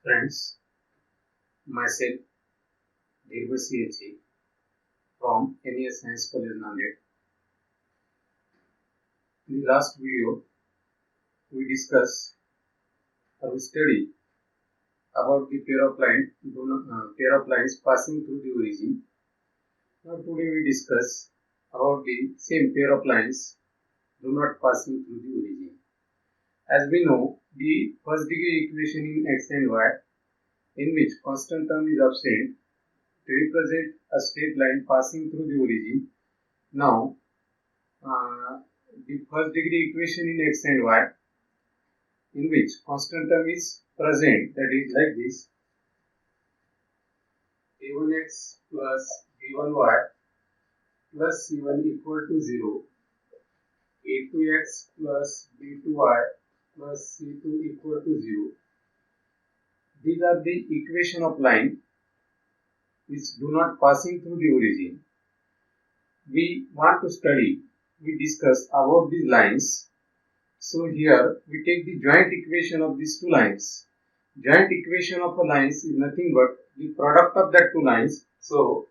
Friends, myself Dheerba CHE from NES Science College Nanded. In the last video, we discussed or we studied about the pair of lines passing through the origin. Now today we discuss about the same pair of lines do not passing through the origin. As we know, the first degree equation in x and y, in which constant term is absent, to represent a straight line passing through the origin. Now, the first degree equation in x and y, in which constant term is present, that is like this: a1x plus b1y plus c1 equal to 0, a2x plus b2y plus c2 equal to 0. These are the equation of line which do not passing through the origin. We want to study, we discuss about these lines. So here we take the joint equation of these two lines. Joint equation of a lines is nothing but the product of that two lines. So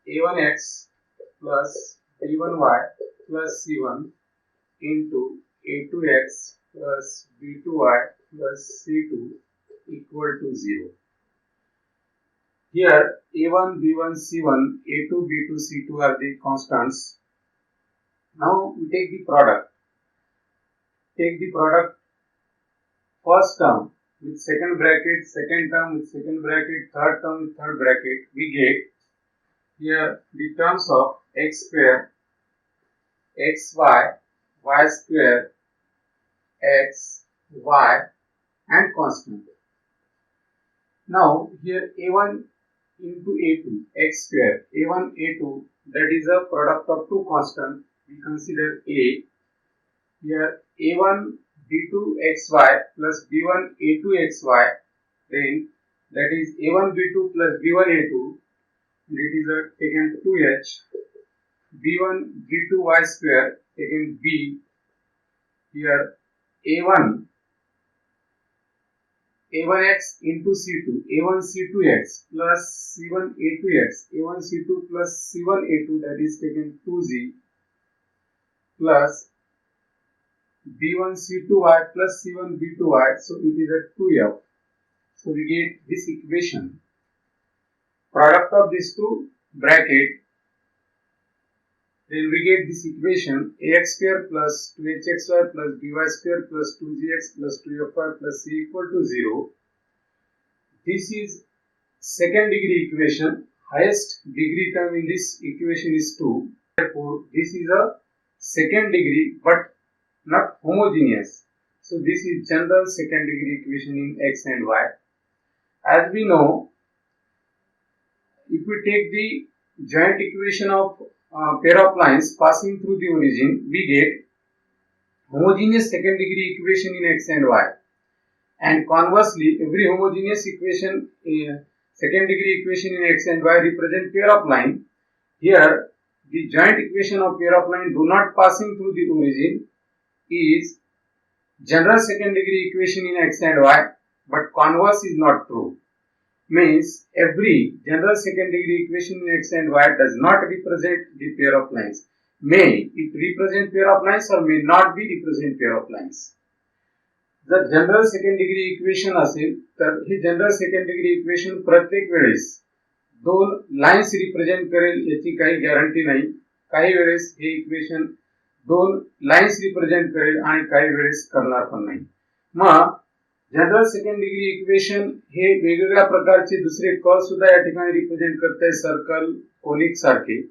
a1x plus b1y plus c1 into a2x plus b2y plus c2 equal to 0. Here a1, b1, c1, a2, b2, c2 are the constants. Now we take the product. Take the product first term with second bracket, second term with second bracket, third term with third bracket. We get here the terms of x square, xy, y square, x, y and constant. Now here a1 into a2, x square, a1, a2, that is a product of two constants. We consider a. Here a1 b2 xy plus b1 a2 xy, then that is a1 b2 plus b1 a2, that is taken 2h, b1 b2 y square taken b. Here a1 a1x into c2, a1 c2x plus c1 a2x, a1 c2 plus c1 a2, that is taken 2z plus b1 c2y plus c1 b2y, so it is a 2f. So we get this equation. Product of these two bracket, then we get this equation: ax square plus 2hxy plus by square plus 2gx plus 2fy plus c equal to 0. This is second degree equation. Highest degree term in this equation is 2. Therefore, this is a second degree but not homogeneous. So this is general second degree equation in x and y. As we know, if we take the joint equation of pair of lines passing through the origin, we get homogeneous second degree equation in x and y. And conversely, every homogeneous equation, second degree equation in x and y represent pair of line. Here, the joint equation of pair of line do not passing through the origin is general second degree equation in x and y, but converse is not true. Means every general second degree equation in x and y does not represent the pair of lines. May it represent pair of lines or may not be represent pair of lines. जर general second degree equation असेल तर हे general second degree equation प्रत्येक वेळेस दोन lines represent करेल याची काही guarantee नाही. काही वेळेस हे इक्वेशन दोन लाइन्स रिप्रेझेंट करेल आणि काही वेळेस करणार पण नाही. मग जनरल सेकंड डिग्री इक्वेशन हे वेगवेगळ्या प्रकारचे दुसरे कर्व सुद्धा या ठिकाणी रिप्रेझेंट करते, सर्कल, कोनिक सारखे.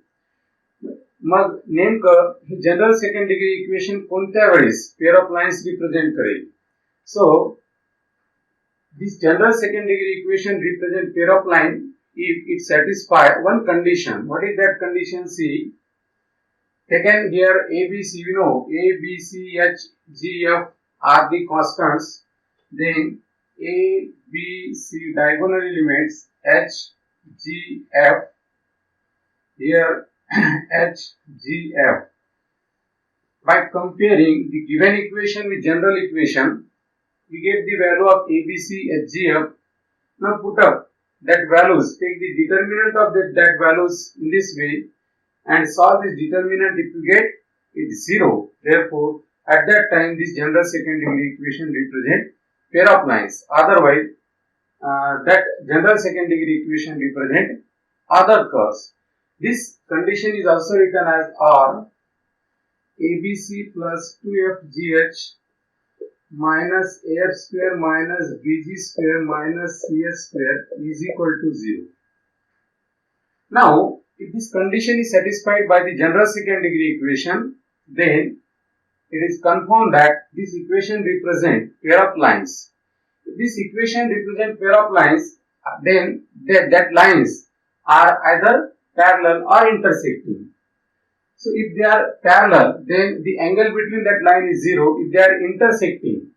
मग नेमकं हे जनरल सेकंड डिग्री इक्वेशन कोणत्या वेळेस पेअर ऑफ लाइन्स रिप्रेझेंट करेल? So this general second degree equation represent pair of line if it satisfy one condition. What is that condition? See, taken here a b c, we know a b c h g f are the constants. Then a b c diagonal elements h g f, here h g f. By comparing the given equation with general equation, we get the value of ABC, HGF. Now put up that values, take the determinant of that values in this way and solve this determinant. If you get it 0, therefore at that time this general second degree equation represent pair of lines. Otherwise that general second degree equation represent other curves. This condition is also written as R ABC plus 2FGH minus AF square minus BG square minus CS square is equal to 0. Now, if this condition is satisfied by the general second degree equation, then it is confirmed that this equation represents pair of lines. If this equation represents pair of lines, then that lines are either parallel or intersecting. So if they are parallel, then the angle between that line is 0. If they are intersecting,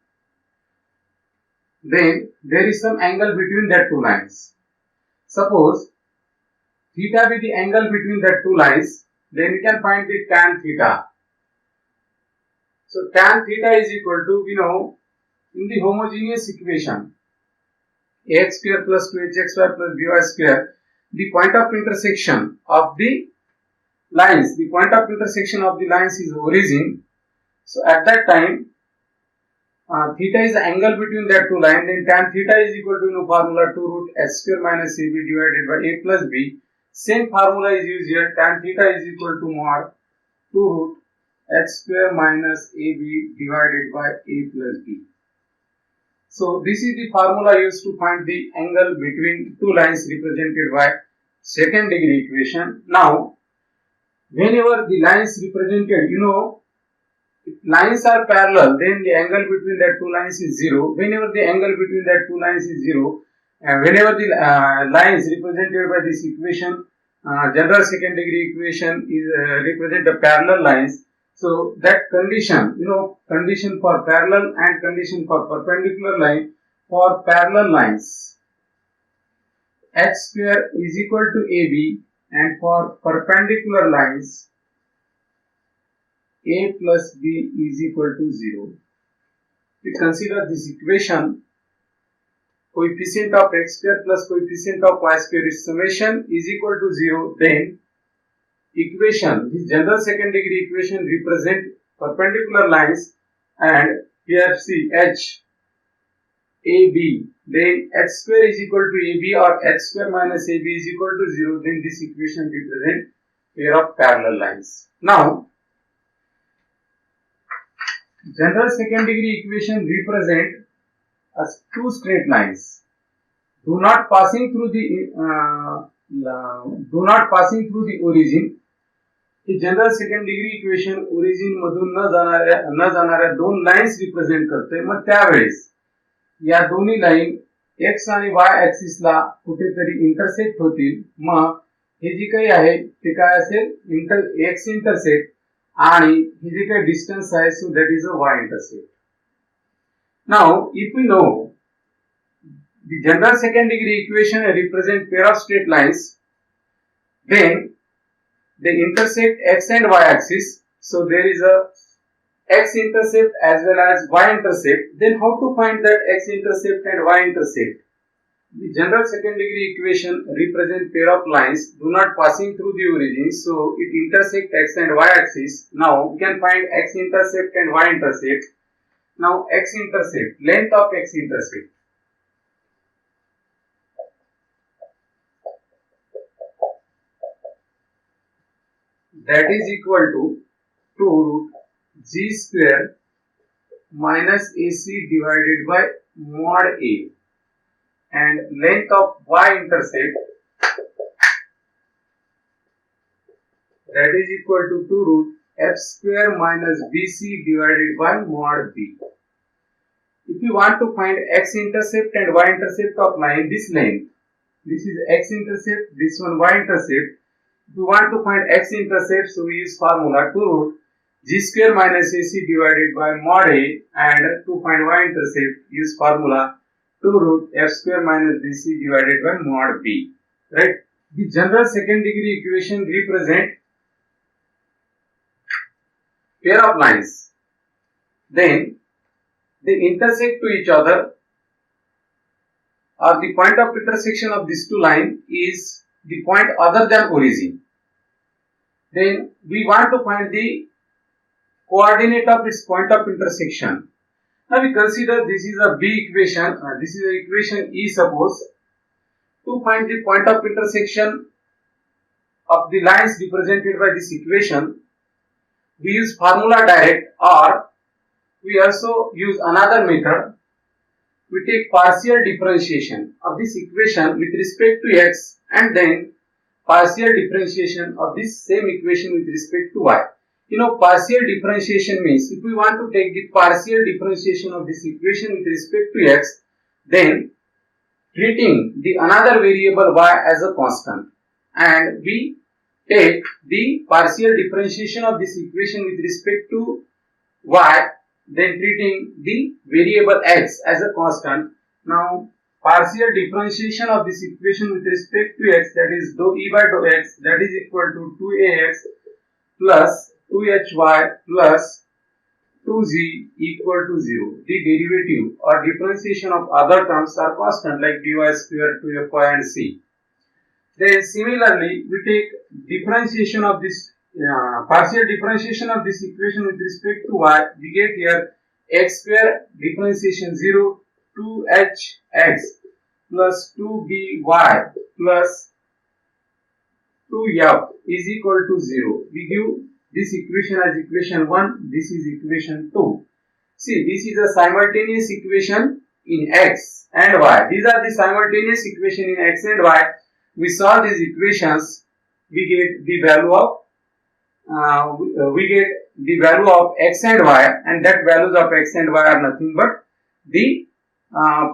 then there is some angle between that two lines. Suppose theta be the angle between that two lines, then we can find the tan theta. So tan theta is equal to, we know, in the homogeneous equation, ax square plus 2hxy plus by square, the point of intersection of the lines, is origin. So at that time, theta is the angle between that two lines, then tan theta is equal to formula 2 root h square minus ab divided by a plus b. Same formula is used here, tan theta is equal to mod 2 root h square minus ab divided by a plus b. So this is the formula used to find the angle between two lines represented by second degree equation. Now, whenever the lines represented, if lines are parallel, then the angle between that two lines is 0. Whenever the angle between that two lines is 0, whenever the lines represented by this equation, general second degree equation is represent the parallel lines. So that condition, condition for parallel and condition for perpendicular line. For parallel lines, h square is equal to ab, and for perpendicular lines, a plus b is equal to 0. We consider this equation, coefficient of x square plus coefficient of y square is summation is equal to 0, then equation, this general second degree equation represent perpendicular lines, and here see h, a, b, then h square is equal to ab or h square minus ab is equal to 0, then this equation represent pair of parallel lines. Now, general second degree equation represent as two straight lines, do not passing through the origin. He general second degree equation origin मधून न जाणाऱ्या दोन lines represent करते. मग त्यावेळेस या दोन्ही line x आणि वाय axis ला कुठेतरी इंटरसेक्ट होतील. मग हे जी काही आहे ते काय असेल, एक्स इंटरसेक्ट आणि हे जे काही डिस्टन्स आहे, so that is a y intersect. Now if we know the general second degree equation represent pair of straight lines, then they intersect x and y axis. So there is a x intercept as well as y intercept. Then how to find that x intercept and y intercept? The general second degree equation represent pair of lines do not passing through the origin, so it intersect x and y axis. Now we can find x intercept and y intercept. Now x intercept, length of x intercept, that is equal to 2 root g square minus ac divided by mod a, and length of y intercept, that is equal to 2 root f square minus bc divided by mod b. If you want to find x intercept and y intercept of line, this length, this is x intercept, this one y intercept. If you want to find x intercept, so we use formula 2 root g square minus ac divided by mod a, and to find y intercept use formula 2 root f square minus bc divided by mod b. Right? The general second degree equation represent pair of lines. Then they intersect to each other, or the point of intersection of these two lines is the point other than origin. Then we want to find the coordinate of its point of intersection. Now we consider this is a B equation, this is the equation E suppose. To find the point of intersection of the lines represented by this equation, we use formula direct, or we also use another method. We take partial differentiation of this equation with respect to x and then partial differentiation of this same equation with respect to y. You know, partial differentiation means if we want to take the partial differentiation of this equation with respect to x, then treating the another variable y as a constant, and we take the partial differentiation of this equation with respect to y, then treating the variable x as a constant. Now partial differentiation of this equation with respect to x, that is dou e by dou x, that is equal to 2ax plus 2hy plus 2z equal to 0. The derivative or differentiation of other terms are constant like dy square, 2fy and c. Then similarly we take differentiation of this partial differentiation of this equation with respect to y. We get here x square differentiation 0, 2hx plus 2by plus 2f is equal to 0. We give this equation as equation 1, this is equation 2. See, this is a simultaneous equation in x and y. These are the simultaneous equation in x and y. We solve these equations, we get the value of x and y, and that values of x and y are nothing but the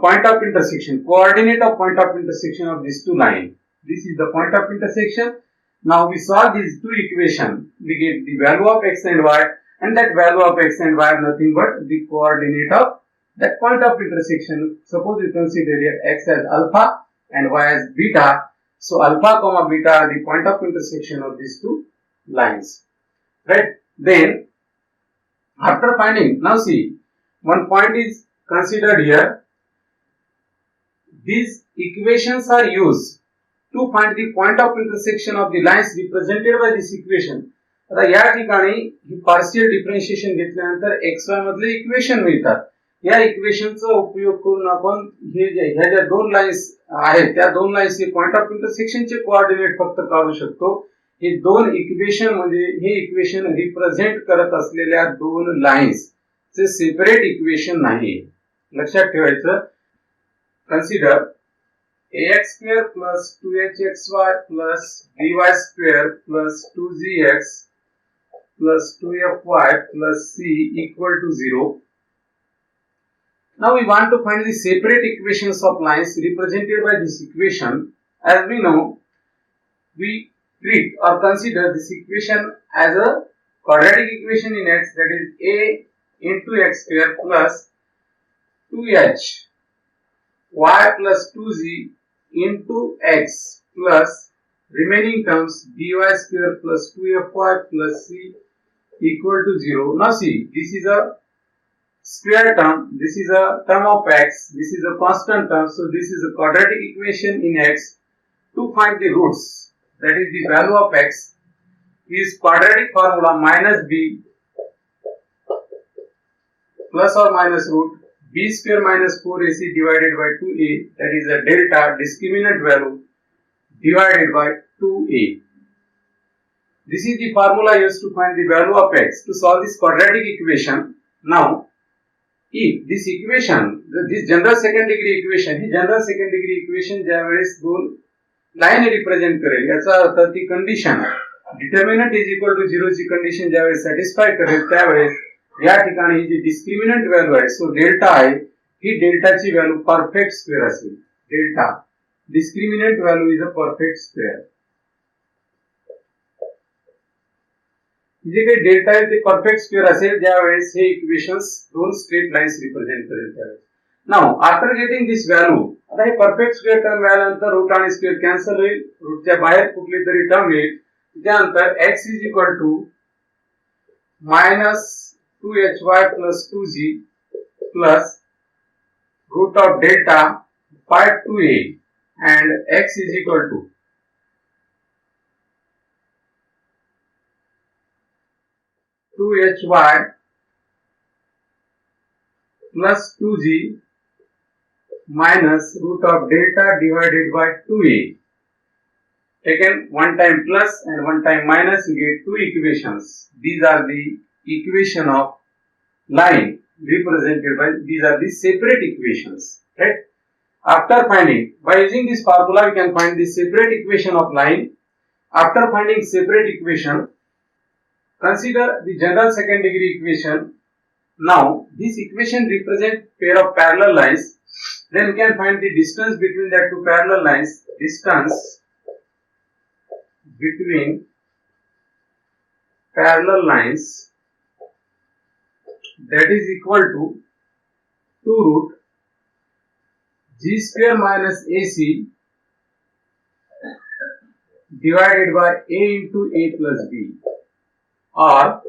point of intersection, coordinate of point of intersection of these two lines. This is the point of intersection. Now we solve these two equations, we get the value of x and y, and that value of x and y are nothing but the coordinate of that point of intersection. Suppose you consider here x as alpha and y as beta. So alpha comma beta are the point of intersection of these two lines, right? Then after finding, now see, one point is considered here. These equations are used to find the point of intersection of the lines represented by this equation. आता या ठिकाणी ही partial differentiation घेतल्यानंतर xy मधले equation मिळतात. या इक्वेशनचा उपयोग करून आपण ह्या ज्या दोन लाईन्स आहेत त्या दोन लाईन्सचे पॉइंट ऑफ इंटरसेक्शनचे कोऑर्डिनेट फक्त काढू शकतो. हे दोन इक्वेशन म्हणजे हे इक्वेशन रिप्रेझेंट करत असलेल्या दोन लाईन्स चे सेपरेट इक्वेशन नाही. लक्षात ठेवायचं. Consider ax square plus 2hxy plus by square plus 2zx plus 2fy plus c equal to 0. Now we want to find the separate equations of lines represented by this equation. As we know, we treat or consider this equation as a quadratic equation in x, that is a into x square plus 2h y plus 2z into x plus remaining terms dy square plus 2fy plus c equal to 0. Now see, this is a square term, this is a term of x, this is a constant term, so this is a quadratic equation in x. To find the roots, that is the value of x, is quadratic formula minus b plus or minus root b square minus 4ac divided by 2a, that is a delta discriminant value divided by 2a. This is the formula used to find the value of x to solve this quadratic equation. Now, if this equation, this general second degree equation, he general second degree equation ज्या वेळेस दोन line represent करेल, याचा अर्थ ती condition determinant is equal to 0 ची condition ज्यावेळेस satisfy करेल त्यावेळेस या ठिकाणी जी डिस्क्रिमिनंट व्हॅल्यू आहे, सो डेल्टा आहे, ही डेल्टाची व्हॅल्यू परफेक्ट स्क्वेअर असेल. Delta discriminant value is a perfect square. जे काही डेल्टा आहे ते परफेक्ट स्क्वेअर असेल ज्यावेळेस हे इक्वेशन्स दोन स्ट्रेट लाईन्स रिप्रेझेंट करेल त्यावेळेस. Now after getting this value, आता हे परफेक्ट स्क्वेअर टर्म मिळाल्यानंतर रूट आणि स्क्वेअर कॅन्सल होईल, रूटच्या बाहेर कुठली तरी टर्म येईल. त्यानंतर x is equal to minus 2hy plus 2z plus root of delta pi 2a and x is equal to 2hy plus 2g minus root of delta divided by 2a. Taken one time plus and one time minus, you get two equations. These are the equation of line represented by, these are the separate equations, right? After finding, by using this formula, we can find the separate equation of line. After finding separate equation, consider the general second degree equation. Now, this equation represents pair of parallel lines. Then we can find the distance between the two parallel lines. Distance between parallel lines, that is equal to 2 root g square minus ac divided by a into a plus b, or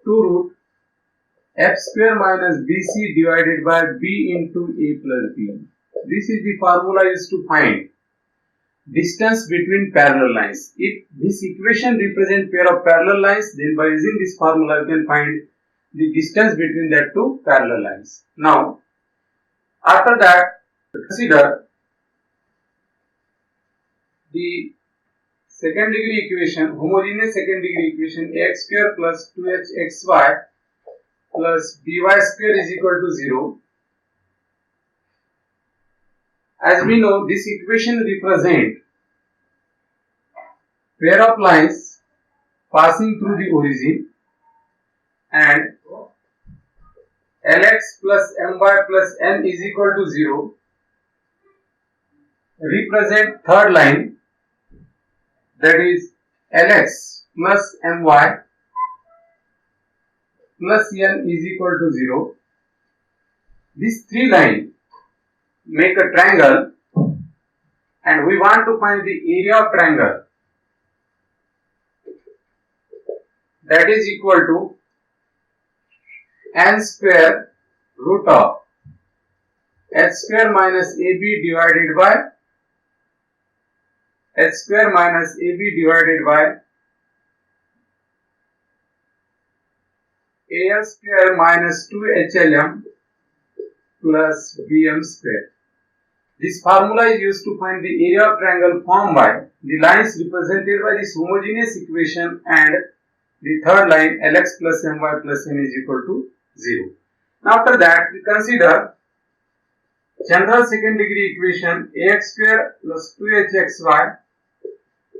2 root f square minus bc divided by b into a plus b. This is the formula used to find distance between parallel lines. If this equation represents pair of parallel lines, then by using this formula you can find the distance between the two parallel lines. Now, after that, consider the second degree equation, homogeneous second degree equation, ax square plus 2hxy plus by square is equal to 0. As we know, this equation represents pair of lines passing through the origin, and Lx plus my plus n is equal to 0 represent third line, that is Lx plus my plus n is equal to 0. These three lines make a triangle, and we want to find the area of triangle, that is equal to n square root of h square minus ab divided by h square minus ab divided by al square minus 2hlm plus bm square. This formula is used to find the area of triangle formed by the lines represented by this homogeneous equation and the third line Lx plus my plus n is equal to 0. Now after that, we consider general second degree equation ax square plus 2hxy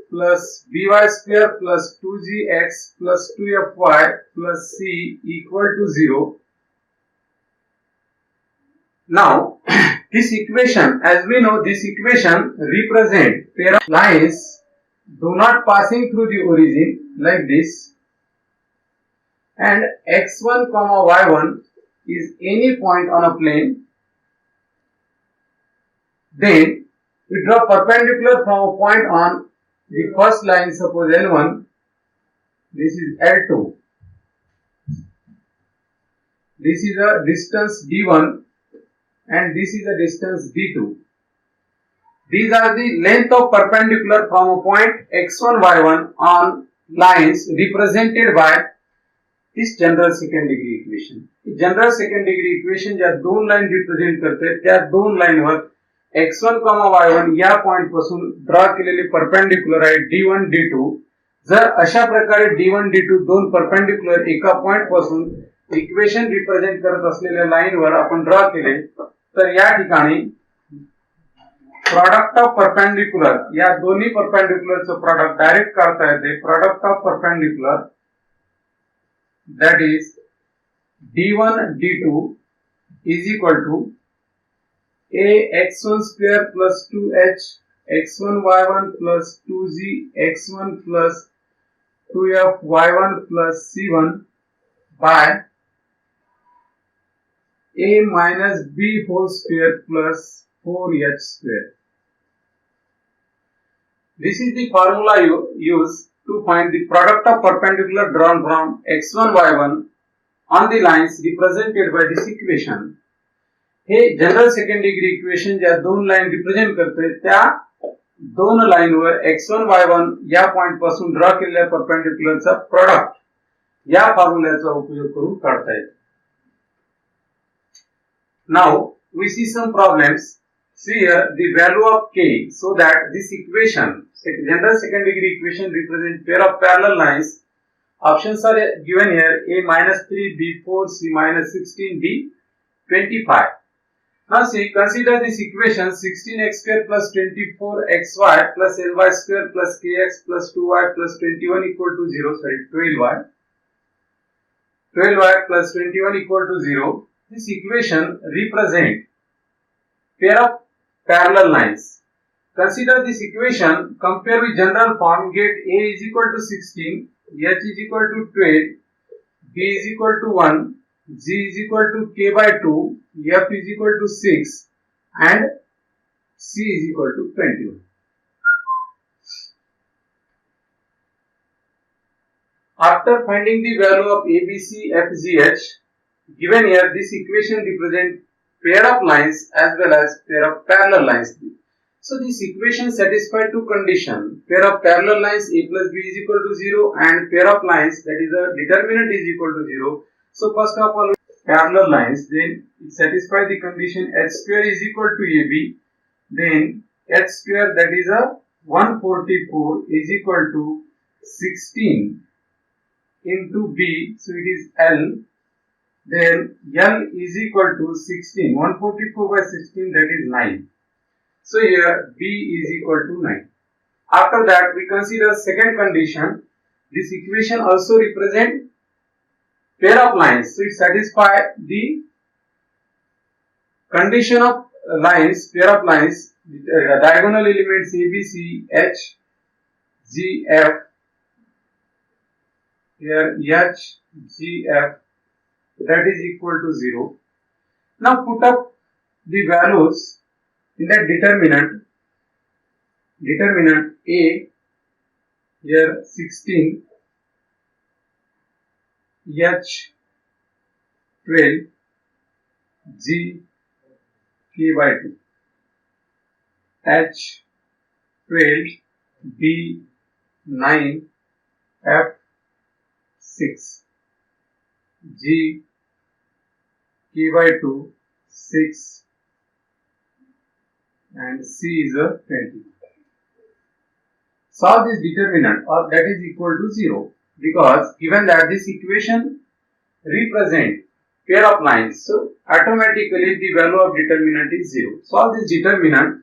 plus by square plus 2gx plus 2fy plus c equal to 0. Now, this equation, as we know, this equation represents pair of lines do not passing through the origin like this, and x1 comma y1 is any point on a plane. Then we draw perpendicular from a point on the first line, suppose L1, this is L2, this is a distance D1 and this is a distance D2. These are the length of perpendicular from a point x1 y1 on lines represented by this general second degree equation. General second degree equation ज्या दोन line represent करते त्या दोन लाईनवर x1, y1 या point पासून draw केलेले perpendicular आहे d1 d2. जर अशा प्रकारे d1 d2 दोन परपेंडिक्युलर एका पॉइंट पासून इक्वेशन रिप्रेझेंट करत असलेल्या लाईनवर आपण ड्रॉ केले, तर या ठिकाणी प्रोडक्ट ऑफ परपेंडिक्युलर, या दोन्ही परपेंडिक्युलरचं प्रोडक्ट डायरेक्ट करता येते. Product of perpendicular that is d1 d2 is equal to a x1 square plus 2h x1 y1 plus 2g x1 plus 2f y1 plus c1 by a minus b whole square plus 4h square. This is the formula you use to find the product of perpendicular drawn from x1 y1 on the lines represented by this equation. हे general second degree equation ज्या दोन line represent करते त्या दोन लाईनवर x1 y1 या point पासून draw केलेल्या परपेंडिक्युलरचा प्रोडक्ट या फॉर्म्युल्याचा उपयोग करून काढता येतो. Now we see some problems. See here the value of k, so that this equation, general second degree equation, represents pair of parallel lines. Options are given here: a -3, b 4, c -16, d 25. Now see, consider this equation: 16x square plus 24xy plus ly square plus kx plus 2y plus 21 equal to 0. Sorry, 12y plus 21 equal to 0. This equation represents pair of parallel lines. Consider this equation, compare with general form, get a is equal to 16, h is equal to 12, b is equal to 1, g is equal to k by 2, f is equal to 6 and c is equal to 21. After finding the value of a, b, c, f, g, h, given here, this equation represents pair of lines as well as pair of parallel lines. So this equation satisfies two conditions: pair of parallel lines a plus b is equal to 0 and pair of lines, that is a determinant, is equal to 0. So first of all, parallel lines, then it satisfies the condition h square is equal to ab, then h square, that is a 144, is equal to 16 into b, so it is L. Then L is equal to 16, 144 by 16, that is 9. So here B is equal to 9. After that we consider second condition. This equation also represents pair of lines. So it satisfies the condition of lines, pair of lines, diagonal elements A, B, C, H, G, F. Here H, G, F, that is equal to 0. Now put up the values in that determinant. Determinant A, here 16, H 12, G k by 2, H 12, B 9, F 6, G k by 2 6 and c is a 20. Solve this determinant, or that is equal to 0, because given that this equation represents pair of lines, so automatically the value of determinant is 0. Solve this determinant.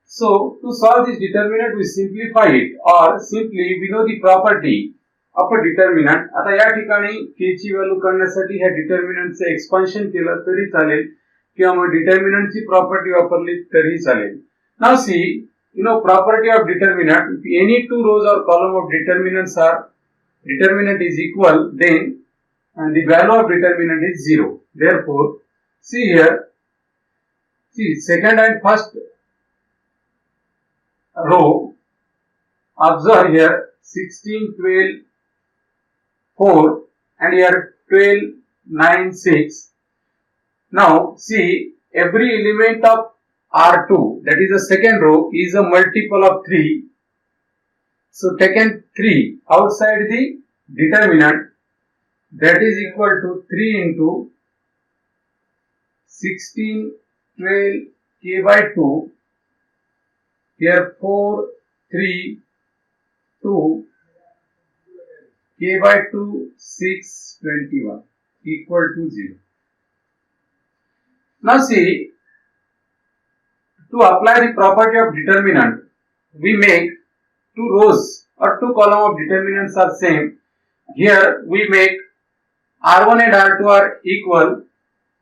So to solve this determinant we simplify it, or simply we know the property of a determinant. आता या ठिकाणी k ची value काढण्यासाठी ह्या डिटर्मिनंटचे expansion केलं तरी चालेल किंवा मग डिटर्मिनंटची प्रॉपर्टी वापरली तरी चालेल. Now see, you know property of determinant: if any two rows or column of determinant is equal, then the value of determinant is 0. Therefore see here, see second and first row, observe here 16, 12, 4 and here 12, 9, 6. Now see, every element of R2, that is the second row, is a multiple of 3. So taken 3 outside the determinant, that is equal to 3 into 16, 12, k by 2, here 4, 3, 2, k by 2, 6, 21 equal to 0. Now see, to apply the property of determinant, we make two rows or two columns of determinants are same. Here we make R1 and R2 are equal.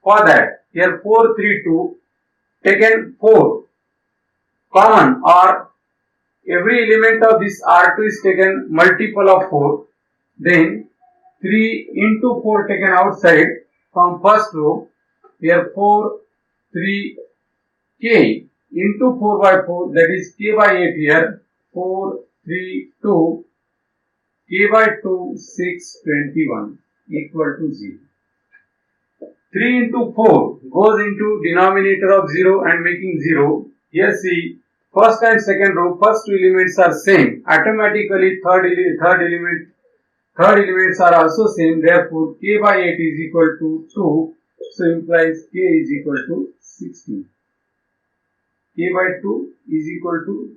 For that, here 4, 3, 2, taken 4 common, or every element of this R2 is taken multiple of 4. Then 3 into 4 taken outside from first row. Here 4, 3, k into 4 by 4, that is k by 8 here, 4, 3, 2, k by 2, 6, 21 equal to 0. 3 into 4 goes into denominator of 0 and making 0. Here see, first and second row, first two elements are same. Automatically third elements are also same. Therefore, k by 8 is equal to 2. So implies k is equal to 16. K by 2 is equal to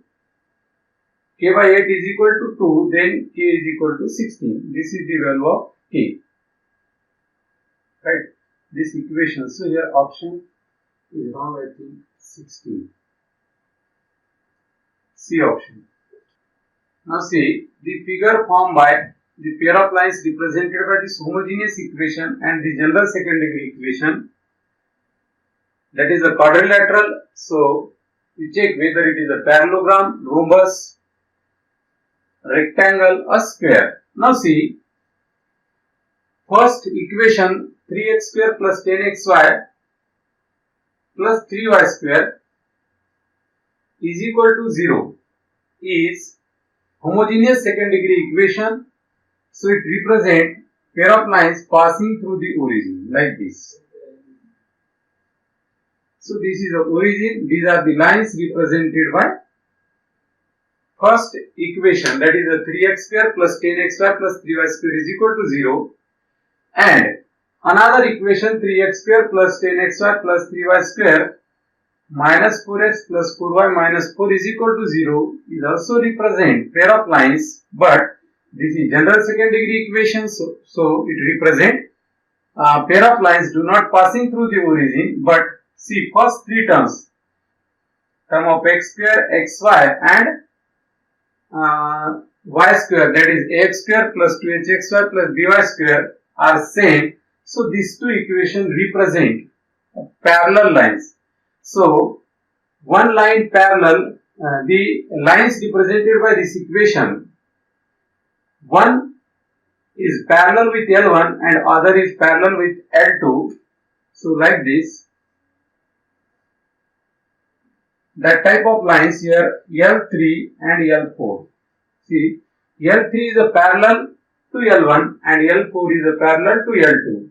k by 8 is equal to 2. Then k is equal to 16. This is the value of k. Right? This equation. So here option is wrong. I think 16. C option. Now see the figure formed by the pair of lines represented by this homogeneous equation and the general second degree equation, that is a quadrilateral. So we check whether it is a parallelogram, rhombus, rectangle or square. Now see, first equation 3x square plus 10xy plus 3y square is equal to 0 is homogeneous second degree equation. So it represents pair of lines passing through the origin like this. So this is the origin. These are the lines represented by first equation, that is a 3x square plus 10xy plus 3y square is equal to 0, and another equation 3x square plus 10xy plus 3y square minus 4x plus 4y minus 4 is equal to 0 is also represent pair of lines, but this is general second degree equation, so it represent pair of lines do not passing through the origin, but see first three terms, term of x square, xy and y square, that is ax square plus 2hxy plus by square are same. So these two equations represent parallel lines. So one line parallel, the lines represented by this equation, one is parallel with L1 and other is parallel with L2. So like this, that type of lines here L3 and L4. See, L3 is a parallel to L1 and L4 is a parallel to L2.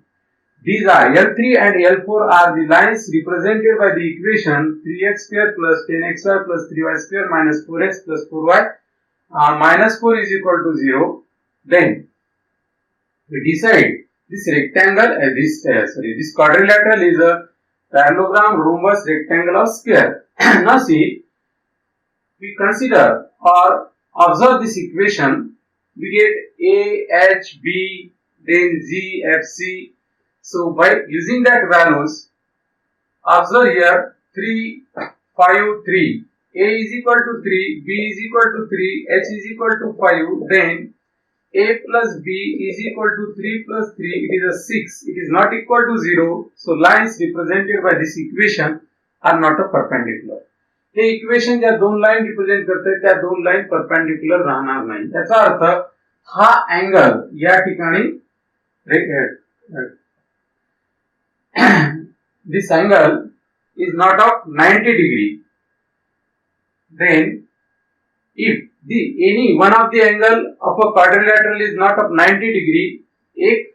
These are L3 and L4 are the lines represented by the equation 3x square plus 10xy plus 3y square minus 4x plus 4y minus 4 is equal to 0. Then we decide this rectangle, this quadrilateral is a parallelogram, rhombus, rectangle or square. Now see, we consider or observe this equation, we get A, H, B, then Z, F, C. So by using that values, observe here 3, 5, 3. A is equal to 3, B is equal to 3, H is equal to 5. Then A plus B is equal to 3 plus 3. It is a 6. It is not equal to 0. So lines represented by this equation are not a perpendicular. हे equation ज्या दोन line represent करते त्या दोन line perpendicular राहणार नाही. याचा अर्थ हा अँगल या ठिकाणी this angle is not of 90 degree. Then if any one of the angle of a quadrilateral is not of 90 degree, एक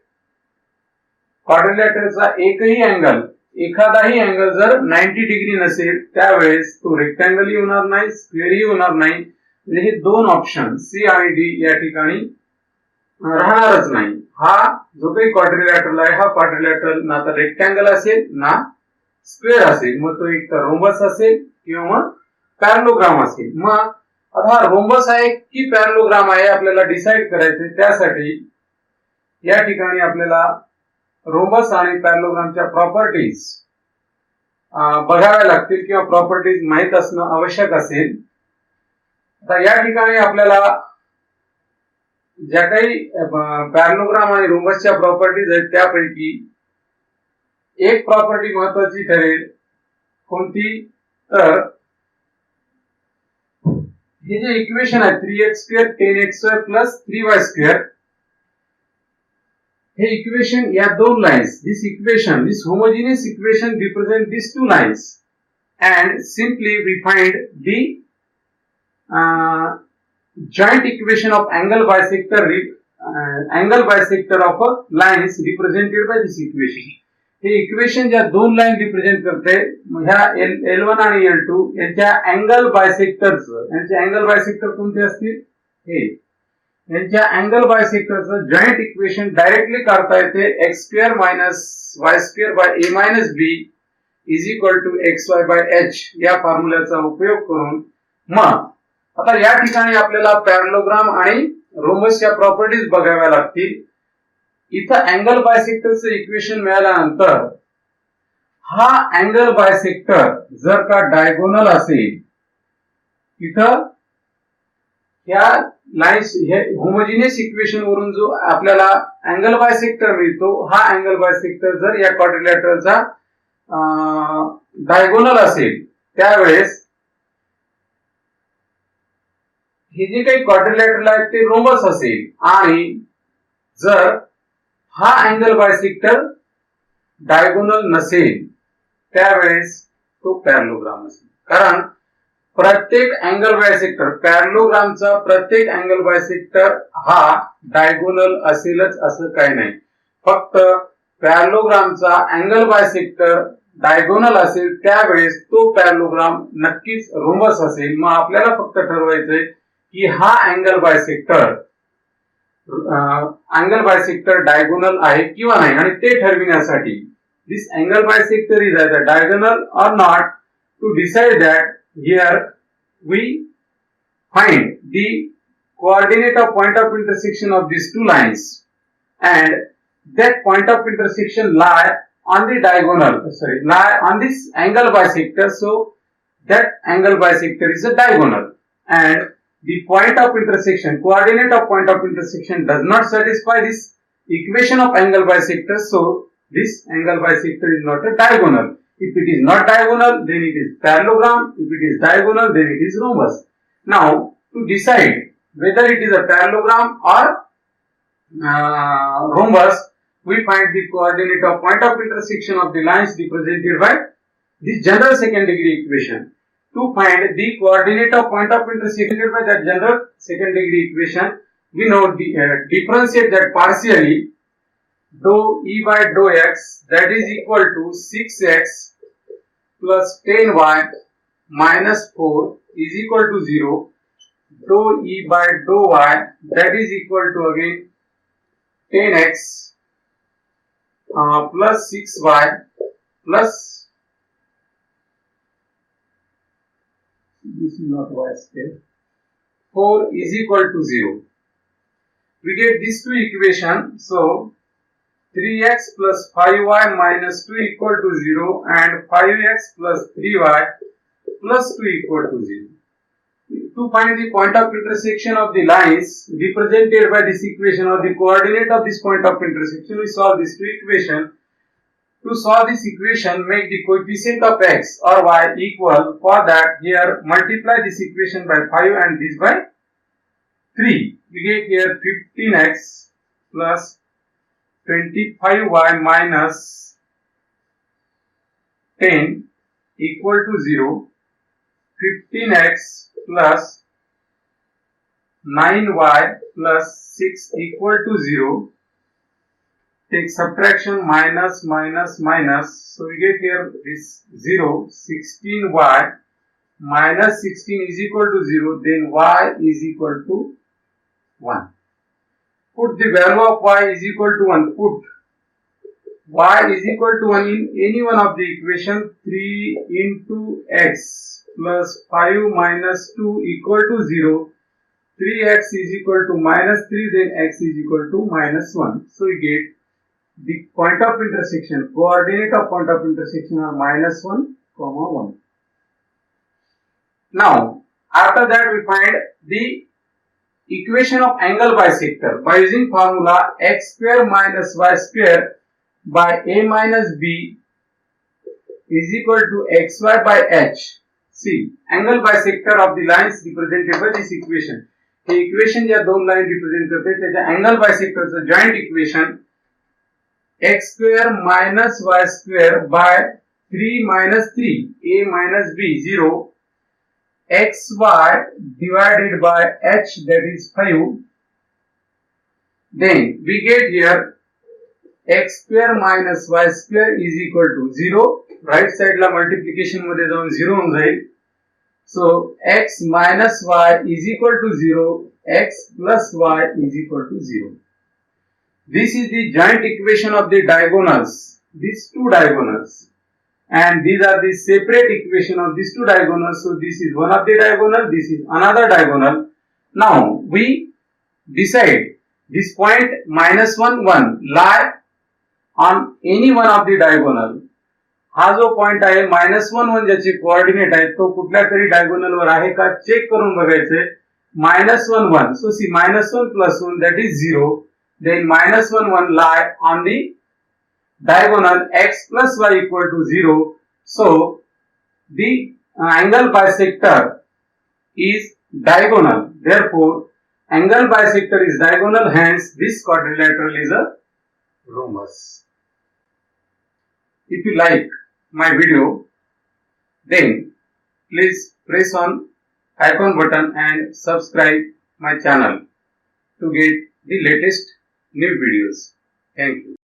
quadrilateralचा एकही अँगल एखादाही अँगल जर 90 डिग्री नसेल त्यावेळेस तो रेक्टँगल ही होणार नाही, स्क्वेअर ही होणार नाही. म्हणजे हे दोन ऑप्शन सी आणि डी या ठिकाणी राहणारच नाही. हा जो काही क्वाड्रिलॅटरल आहे हा क्वाड्रिलॅटरल ना तर रेक्टँगल असेल ना स्क्वेअर असेल. मग तो एक तर रोम्बस असेल किंवा मग पॅरलोग्राम असेल. मग आता हा रोम्बस आहे की पॅरलोग्राम आहे आपल्याला डिसाइड करायचे. त्यासाठी या ठिकाणी आपल्याला रोम्बस आणि पॅरलोग्रामच्या प्रॉपर्टीज बघाव्या लागतील किंवा प्रॉपर्टीज माहित असणं आवश्यक असेल. आता या ठिकाणी आपल्याला ज्या काही पॅरलोग्राम आणि रोम्बसच्या प्रॉपर्टीज आहेत त्यापैकी एक प्रॉपर्टी महत्वाची ठरेल. कोणती तर हे जे इक्वेशन आहे 3x² 10xy प्लस 3y², हे इक्वेशन या दोन lines, this equation, this homogeneous equation represent these two lines and simply we find the joint equation of angle bisector of a lines represented by this equation. हे equation ज्या दोन line represent करते, ह्या L1 आणि L2 यांच्या angle बायसेक्टरचं, यांचे angle bisector कोणते असतील? हे यांच्या अँगल बायसेक्टरचं जॉइंट इक्वेशन डायरेक्टली काढता येते x square minus y square by a minus b is equal to xy by h या फॉर्म्युल्याचा उपयोग करून. मग आता या ठिकाणी आपल्याला पॅरलोग्राम आणि रोमसच्या प्रॉपर्टीज बघाव्या लागतील. इथं अँगल बायसेक्टरचं इक्वेशन मिळाल्यानंतर हा अँगल बायसेक्टर जर का डायगोनल असेल, इथं ह्या लाईन्स हे होमोजिनियस इक्वेशन वरून जो आपल्याला अँगल बायसेक्टर मिळतो, हा अँगल बायसेक्टर जर या क्वाड्रिलॅटरलचा डायगोनल असेल, त्यावेळेस हे जे काही क्वाड्रिलॅटरल आहे ते रोमस असेल. आणि जर हा अँगल बायसेक्टर डायगोनल नसेल, त्यावेळेस तो पॅरलोग्राम असेल. कारण प्रत्येक अँगल बायसेक्टर, पॅरलोग्रामचा प्रत्येक अँगल बायसेक्टर हा डायगोनल असेलच असं काही नाही. फक्त पॅरलोग्रामचा अँगल बायसेक्टर डायगोनल असेल, त्यावेळेस तो पॅरलोग्राम नक्कीच रोमस असेल. मग आपल्याला फक्त ठरवायचंय की हा अँगल बायसेक्टर डायगोनल आहे किंवा नाही. आणि ते ठरविण्यासाठी this angle bisector is either diagonal or not. To decide that, here we find the coordinate of point of intersection of these two lines, and that point of intersection lie on the lie on this angle bisector. So that angle bisector is a diagonal, and the point of intersection, coordinate of point of intersection does not satisfy this equation of angle bisector. So this angle bisector is not a diagonal. If it is not diagonal, then it is parallelogram. If it is diagonal, then it is rhombus. Now, to decide whether it is a parallelogram or rhombus, we find the coordinate of point of intersection of the lines represented by this general second degree equation. To find the coordinate of point of intersection by that general second degree equation, we know the differentiate that partially. Dou e by dou x, that is equal to 6x plus 10y minus 4 is equal to 0. Dou e by dou y, that is equal to again 10x plus 6y plus, this is not y square, 4 is equal to 0. We get these two equations. So 3x plus 5y minus 2 equal to 0 and 5x plus 3y plus 2 equal to 0. To find the point of intersection of the lines represented by this equation, or the coordinate of this point of intersection, we solve these two equations. To solve this equation, make the coefficient of x or y equal. For that, here multiply this equation by 5 and this by 3. We get here 15x plus 25y minus 10 equal to 0. 15x plus 9y plus 6 equal to 0. Take subtraction, minus minus minus. So we get here this 0. 16y minus 16 is equal to 0. Then y is equal to 1. Put the value of y is equal to 1. Put y is equal to 1 in any one of the equation. 3 into x plus 5 minus 2 equal to 0. 3x is equal to minus 3, then x is equal to minus 1. So we get the point of intersection, coordinate of point of intersection are minus 1, 1. Now, after that we find the equation of angle bisector by using formula x square minus y square by a minus b is equal to xy by h. See, angle bisector of the lines represented by this equation. The equation ज्या दोन line represent करते त्याच्या angle बायसेक्टरचं joint equation x square minus y square by 3 minus 3 a minus b 0 xy divided by h, that is 5. Then we get here x square minus y square is equal to 0. Right साइडला multiplication मध्ये जाऊन 0 होऊन जाईल. So x minus y is equal to 0, x plus y is equal to 0. This is the joint equation of the diagonals, these two diagonals, and these are the separate equation of these two diagonals. So this is one of the diagonal, this is another diagonal. Now we decide this point minus 1 1 lie on any one of the diagonal. हा जो point आहे minus 1 1 ज्याचे coordinate आहेत तो कुठल्या तरी diagonal वर आहे का चेक करून बघायचंय. Minus 1 1, so c minus 1 plus 1 that is 0. Then minus 1 1 lie on the diagonal x plus y equal to 0. So the angle bisector is diagonal. Therefore angle bisector is diagonal, hence this quadrilateral is a rhombus. If you like my video, then please press on icon button and subscribe my channel to get the latest new videos. Thank you.